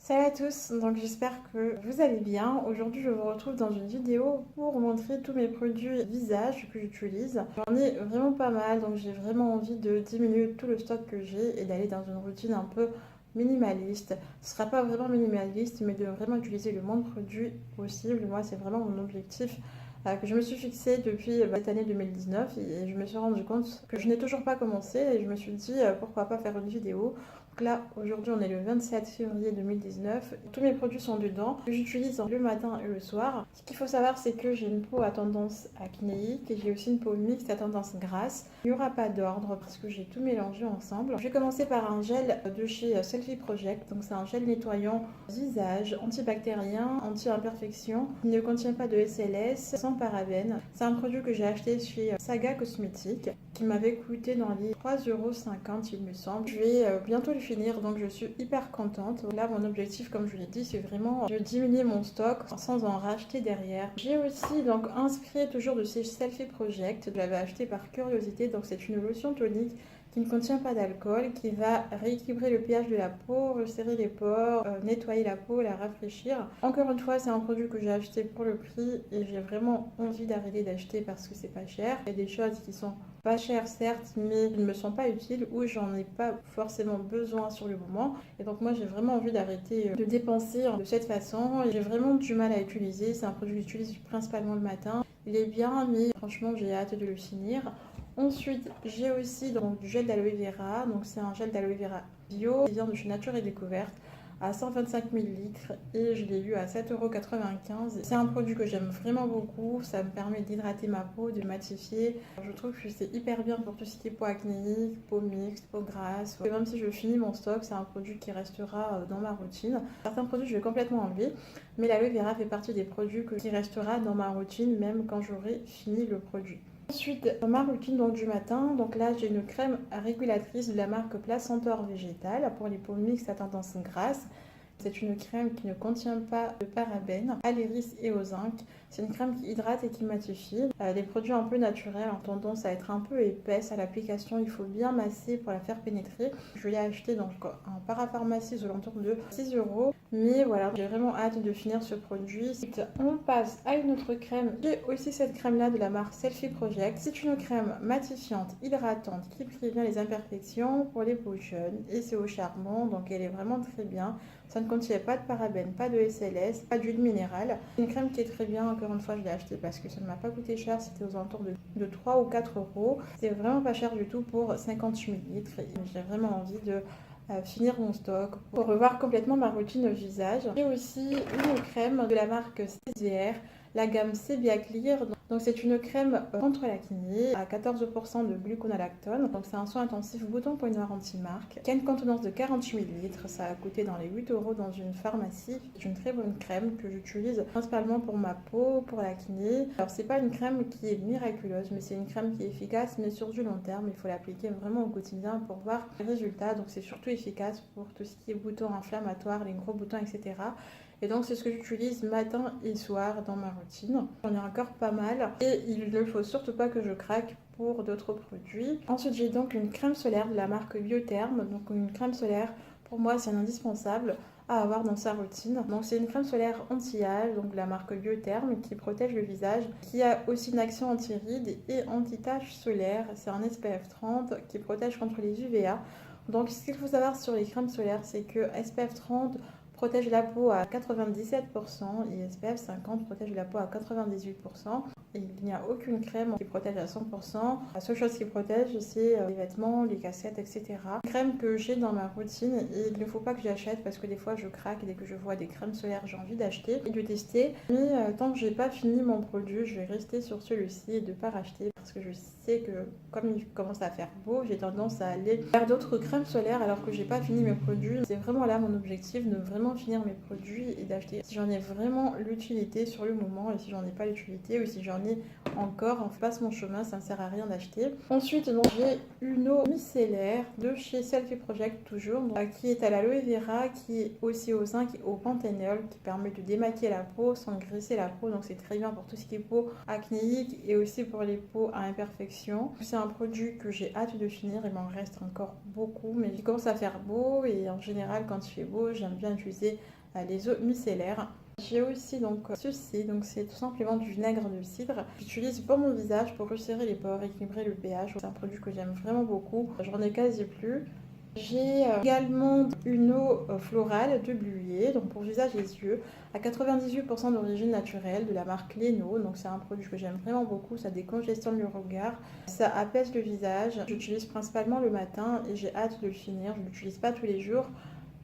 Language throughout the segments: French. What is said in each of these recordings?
Salut à tous, donc j'espère que vous allez bien. Aujourd'hui je vous retrouve dans une vidéo pour vous montrer tous mes produits visage que j'utilise. J'en ai vraiment pas mal, donc j'ai vraiment envie de diminuer tout le stock que j'ai et d'aller dans une routine un peu minimaliste. Ce sera pas vraiment minimaliste, mais de vraiment utiliser le moins de produits possible. Moi c'est vraiment mon objectif que je me suis fixé depuis cette année 2019 et je me suis rendu compte que je n'ai toujours pas commencé et je me suis dit pourquoi pas faire une vidéo. Donc là, aujourd'hui, on est le 27 février 2019. Tous mes produits sont dedans, que j'utilise le matin et le soir. Ce qu'il faut savoir, c'est que j'ai une peau à tendance acnéique et j'ai aussi une peau mixte à tendance grasse. Il n'y aura pas d'ordre parce que j'ai tout mélangé ensemble. Je vais commencer par un gel de chez Selfie Project. Donc c'est un gel nettoyant visage, antibactérien, anti-imperfection. Il ne contient pas de SLS, sans parabènes. C'est un produit que j'ai acheté chez Saga Cosmétiques qui m'avait coûté dans les 3,50 € il me semble. Je vais bientôt le finir, donc je suis hyper contente. Là, mon objectif, comme je vous l'ai dit, c'est vraiment de diminuer mon stock sans en racheter derrière. J'ai aussi donc inscrit toujours de ces Selfie Project. Je l'avais acheté par curiosité, donc c'est une lotion tonique qui ne contient pas d'alcool, qui va rééquilibrer le pH de la peau, resserrer les pores, nettoyer la peau, la rafraîchir. Encore une fois, c'est un produit que j'ai acheté pour le prix et j'ai vraiment envie d'arrêter d'acheter parce que c'est pas cher. Il y a des choses qui sont pas chères certes, mais qui ne me sont pas utiles ou j'en ai pas forcément besoin sur le moment. Et donc moi j'ai vraiment envie d'arrêter de dépenser de cette façon. J'ai vraiment du mal à utiliser. C'est un produit que j'utilise principalement le matin. Il est bien, mais franchement j'ai hâte de le finir. Ensuite, j'ai aussi donc, du gel d'aloe vera. Donc, c'est un gel d'aloe vera bio qui vient de chez Nature et Découverte à 125 millilitres et je l'ai eu à 7,95 €. C'est un produit que j'aime vraiment beaucoup. Ça me permet d'hydrater ma peau, de matifier. Je trouve que c'est hyper bien pour tout ce qui est peau acnéique, peau mixte, peau grasse. Et même si je finis mon stock, c'est un produit qui restera dans ma routine. Certains produits, je vais complètement enlever, mais l'aloe vera fait partie des produits qui restera dans ma routine même quand j'aurai fini le produit. Ensuite, dans ma routine donc, du matin, donc là j'ai une crème régulatrice de la marque Placentor Végétal pour les peaux mixtes à tendance grasse. C'est une crème qui ne contient pas de parabènes, à l'iris et au zinc. C'est une crème qui hydrate et qui matifie. Les produits un peu naturels ont tendance à être un peu épaisses à l'application. Il faut bien masser pour la faire pénétrer. Je l'ai acheté donc en parapharmacie aux alentours de 6 €. Mais voilà, j'ai vraiment hâte de finir ce produit. On passe à une autre crème. J'ai aussi cette crème-là de la marque Selfie Project. C'est une crème matifiante, hydratante, qui prévient les imperfections pour les peaux jeunes. Et c'est au charbon, donc elle est vraiment très bien. Ça ne contient pas de parabènes, pas de SLS, pas d'huile minérale. C'est une crème qui est très bien. Encore une fois, je l'ai achetée parce que ça ne m'a pas coûté cher. C'était aux alentours de 3 ou 4 €. C'est vraiment pas cher du tout pour 50 millilitres. J'ai vraiment envie de finir mon stock pour revoir complètement ma routine visage. J'ai aussi une crème de la marque CZR, la gamme Sebia Clear. Donc c'est une crème contre l'acné à 14% de gluconolactone. Donc c'est un soin intensif bouton point noir anti-marque qui a une contenance de 48 millilitres. Ça a coûté dans les 8 € dans une pharmacie. C'est une très bonne crème que j'utilise principalement pour ma peau, pour l'acné. Alors c'est pas une crème qui est miraculeuse, mais c'est une crème qui est efficace, mais sur du long terme. Il faut l'appliquer vraiment au quotidien pour voir les résultats. Donc c'est surtout efficace pour tout ce qui est boutons inflammatoires, les gros boutons, etc. Et donc c'est ce que j'utilise matin et soir dans ma routine. J'en ai encore pas mal et il ne faut surtout pas que je craque pour d'autres produits. Ensuite j'ai donc une crème solaire de la marque Biotherm. Donc une crème solaire pour moi c'est un indispensable à avoir dans sa routine. Donc c'est une crème solaire anti-âge, donc de la marque Biotherm qui protège le visage, qui a aussi une action anti-rides et anti-taches solaires. C'est un SPF 30 qui protège contre les UVA. Donc ce qu'il faut savoir sur les crèmes solaires, c'est que SPF 30 protège la peau à 97% et SPF 50 protège la peau à 98%. Et il n'y a aucune crème qui protège à 100%. La seule chose qui protège, c'est les vêtements, les casquettes, etc. Une crème que j'ai dans ma routine et il ne faut pas que j'achète parce que des fois je craque et dès que je vois des crèmes solaires, j'ai envie d'acheter et de tester. Mais tant que j'ai pas fini mon produit, je vais rester sur celui-ci et de ne pas racheter parce que je sais que comme il commence à faire beau, j'ai tendance à aller vers d'autres crèmes solaires alors que j'ai pas fini mes produits. C'est vraiment là mon objectif, de vraiment finir mes produits et d'acheter si j'en ai vraiment l'utilité sur le moment et si j'en ai pas l'utilité ou si j'en ai encore, on passe mon chemin, ça ne sert à rien d'acheter. Ensuite, donc, j'ai une eau micellaire de chez Selfie Project toujours, donc, qui est à l'aloe vera, qui est aussi au zinc et au panthénol, qui permet de démaquiller la peau sans graisser la peau, donc c'est très bien pour tout ce qui est peau acnéique et aussi pour les peaux à imperfection. C'est un produit que j'ai hâte de finir, il m'en reste encore beaucoup, mais il commence à faire beau et en général quand il fait beau, j'aime bien utiliser les eaux micellaires. J'ai aussi donc ceci, donc c'est tout simplement du vinaigre de cidre. J'utilise pour mon visage pour resserrer les pores, équilibrer le pH. C'est un produit que j'aime vraiment beaucoup, j'en ai quasi plus. J'ai également une eau florale de Blueillet, donc pour visage et les yeux, à 98% d'origine naturelle de la marque Leno. Donc c'est un produit que j'aime vraiment beaucoup, ça décongestionne le regard, ça apaise le visage. J'utilise principalement le matin et j'ai hâte de le finir. Je ne l'utilise pas tous les jours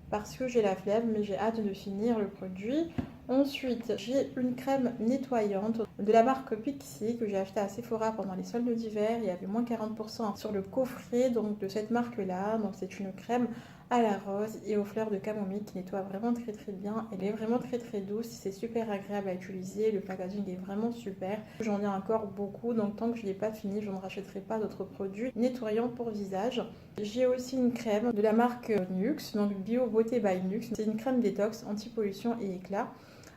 parce que j'ai la flemme, mais j'ai hâte de finir le produit. Ensuite, j'ai une crème nettoyante de la marque Pixi que j'ai acheté à Sephora pendant les soldes d'hiver. Il y avait moins 40% sur le coffret donc de cette marque-là. Donc c'est une crème à la rose et aux fleurs de camomille qui nettoie vraiment très très bien. Elle est vraiment très très douce, c'est super agréable à utiliser. Le packaging est vraiment super. J'en ai encore beaucoup, donc tant que je ne l'ai pas fini, je ne rachèterai pas d'autres produits nettoyants pour visage. J'ai aussi une crème de la marque Nuxe, donc Bio Beauté by Nuxe. C'est une crème détox anti-pollution et éclat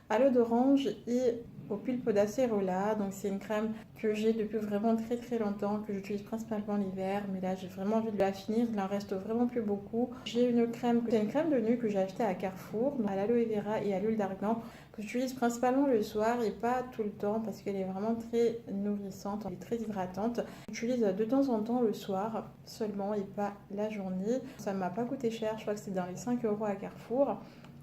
à l'eau d'orange et au pulpe d'acérola. Donc c'est une crème que j'ai depuis vraiment très très longtemps, que j'utilise principalement l'hiver, mais là j'ai vraiment envie de la finir, il en reste vraiment plus beaucoup. J'ai une crème, c'est une crème de nuit que j'ai achetée à Carrefour, à l'aloe vera et à l'huile d'argan, que j'utilise principalement le soir et pas tout le temps parce qu'elle est vraiment très nourrissante, elle est très hydratante. J'utilise de temps en temps le soir seulement et pas la journée. Ça ne m'a pas coûté cher, je crois que c'est dans les 5 € à Carrefour.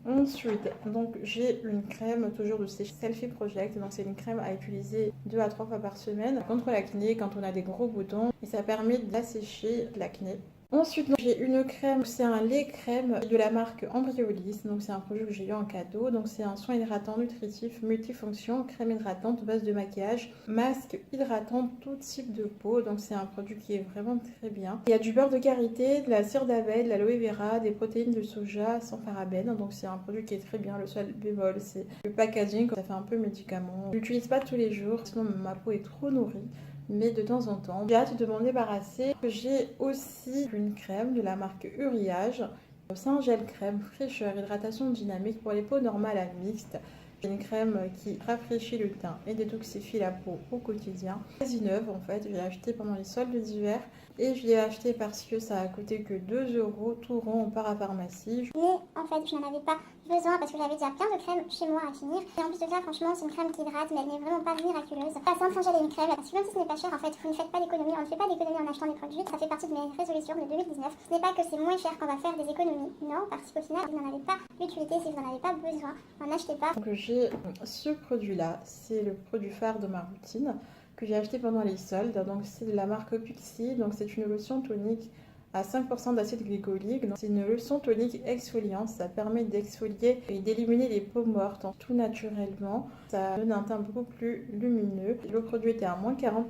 Ensuite, donc j'ai une crème toujours de chez Selfie Project, donc c'est une crème à utiliser 2 à 3 fois par semaine contre l'acné quand on a des gros boutons et ça permet d'assécher l'acné. Ensuite, j'ai une crème, c'est un lait crème de la marque Embryolisse, donc c'est un produit que j'ai eu en cadeau, donc c'est un soin hydratant nutritif multifonction, crème hydratante, base de maquillage, masque hydratant, tout type de peau, donc c'est un produit qui est vraiment très bien. Il y a du beurre de karité, de la cire d'abeille, de l'aloe vera, des protéines de soja sans parabènes, donc c'est un produit qui est très bien. Le seul bémol, c'est le packaging, ça fait un peu médicament. Je l'utilise pas tous les jours, sinon ma peau est trop nourrie. Mais de temps en temps, j'ai hâte de m'en débarrasser. J'ai aussi une crème de la marque Uriage. C'est un gel crème fraîcheur, hydratation dynamique pour les peaux normales à mixtes. C'est une crème qui rafraîchit le teint et détoxifie la peau au quotidien. Quasi neuve en fait, je l'ai acheté pendant les soldes d'hiver et je l'ai acheté parce que ça a coûté que 2 € tout rond en parapharmacie. Mais en fait, je n'en avais pas besoin parce que j'avais déjà plein de crèmes chez moi à finir. Et en plus de ça, franchement, c'est une crème qui hydrate, mais elle n'est vraiment pas miraculeuse. Pas simple, un gel et une crème, parce que même si ce n'est pas cher, en fait, vous ne faites pas d'économie. On ne fait pas d'économie en achetant des produits. Ça fait partie de mes résolutions de 2019. Ce n'est pas que c'est moins cher qu'on va faire des économies. Non, parce qu'au final, vous n'en avez pas l'utilité, si vous n'en avez pas besoin, n'en achetez pas. Donc j'ai ce produit-là, c'est le produit phare de ma routine que j'ai acheté pendant les soldes. Donc c'est de la marque Pixi, donc c'est une lotion tonique à 5% d'acide glycolique. C'est une lotion tonique exfoliante, ça permet d'exfolier et d'éliminer les peaux mortes tout naturellement. Ça donne un teint beaucoup plus lumineux. Le produit était à moins 40%.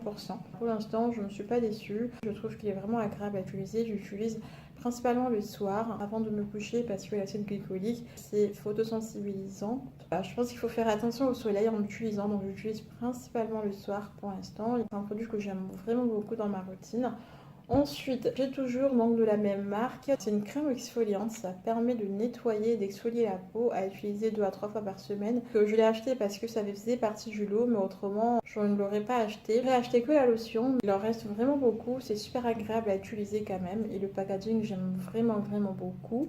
Pour l'instant, je ne suis pas déçue. Je trouve qu'il est vraiment agréable à utiliser. J'utilise principalement le soir avant de me coucher parce que l'acide glycolique c'est photosensibilisant. Je pense qu'il faut faire attention au soleil en l'utilisant, donc j'utilise principalement le soir pour l'instant. C'est un produit que j'aime vraiment beaucoup dans ma routine. Ensuite, j'ai toujours donc de la même marque. C'est une crème exfoliante, ça permet de nettoyer et d'exfolier la peau à utiliser 2 à 3 fois par semaine. Je l'ai acheté parce que ça faisait partie du lot, mais autrement, je ne l'aurais pas acheté. J'ai acheté que la lotion, il en reste vraiment beaucoup, c'est super agréable à utiliser quand même. Et le packaging, j'aime vraiment beaucoup.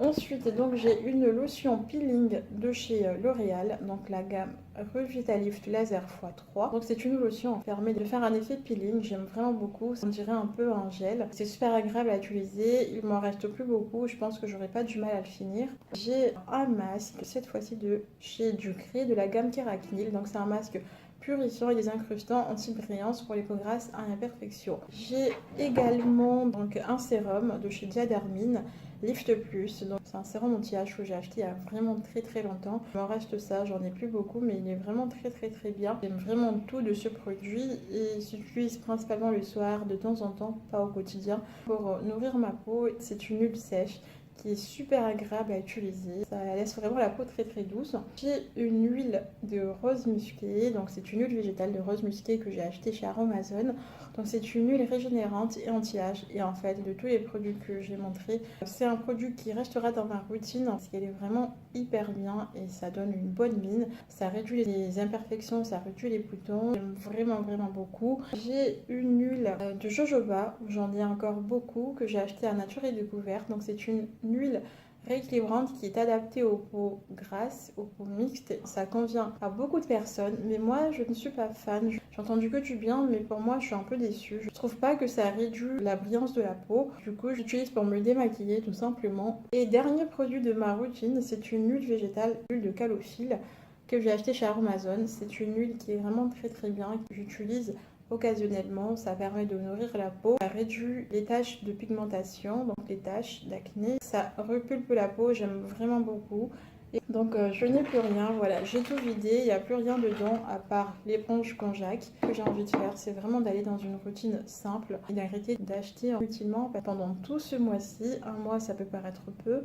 Ensuite, donc j'ai une lotion peeling de chez L'Oréal, donc la gamme Revitalift Laser x3. Donc c'est une lotion qui permet de faire un effet peeling, j'aime vraiment beaucoup, on dirait un peu un gel. C'est super agréable à utiliser, il m'en reste plus beaucoup, je pense que j'aurai pas du mal à le finir. J'ai un masque, cette fois-ci de chez Ducré, de la gamme Kerakinil, donc c'est un masque purifiant et désincrustant anti-brillance pour les peaux grasses à imperfection. J'ai également donc un sérum de chez Diadermine, Lift Plus, donc c'est un sérum anti-âge que j'ai acheté il y a vraiment très longtemps. Il m'en reste ça, j'en ai plus beaucoup, mais il est vraiment très bien. J'aime vraiment tout de ce produit et j'utilise principalement le soir, de temps en temps, pas au quotidien, pour nourrir ma peau. C'est une huile sèche qui est super agréable à utiliser. Ça laisse vraiment la peau très très douce. J'ai une huile de rose musqué, donc c'est une huile végétale de rose musqué que j'ai achetée chez Aromazone. Donc c'est une huile régénérante et anti-âge. Et en fait, de tous les produits que j'ai montrés, c'est un produit qui restera dans ma routine parce qu'elle est vraiment hyper bien et ça donne une bonne mine. Ça réduit les imperfections, ça réduit les boutons. J'aime vraiment beaucoup. J'ai une huile de jojoba, j'en ai encore beaucoup, que j'ai acheté à Nature et Découverte. Donc c'est une huile rééquilibrante qui est adaptée aux peaux grasses, aux peaux mixtes. Ça convient à beaucoup de personnes, mais moi je ne suis pas fan. J'ai entendu que du bien, mais pour moi je suis un peu déçue. Je trouve pas que ça réduit la brillance de la peau. Du coup j'utilise pour me démaquiller tout simplement. Et dernier produit de ma routine, c'est une huile végétale, huile de calophylle, que j'ai acheté chez Amazon. C'est une huile qui est vraiment très bien, que j'utilise occasionnellement. Ça permet de nourrir la peau, ça réduit les taches de pigmentation, donc les taches d'acné, ça repulpe la peau, j'aime vraiment beaucoup. Et donc je n'ai plus rien, voilà, j'ai tout vidé, il n'y a plus rien dedans à part l'éponge Konjac. Ce que j'ai envie de faire, c'est vraiment d'aller dans une routine simple et d'arrêter d'acheter inutilement pendant tout ce mois-ci. Un mois ça peut paraître peu,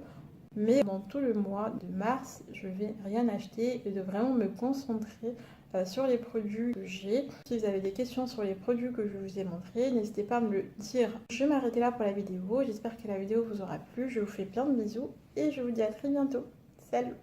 mais pendant tout le mois de mars, je vais rien acheter et de vraiment me concentrer sur les produits que j'ai. Si vous avez des questions sur les produits que je vous ai montrés, n'hésitez pas à me le dire. Je vais m'arrêter là pour la vidéo. J'espère que la vidéo vous aura plu. Je vous fais plein de bisous et je vous dis à très bientôt. Salut!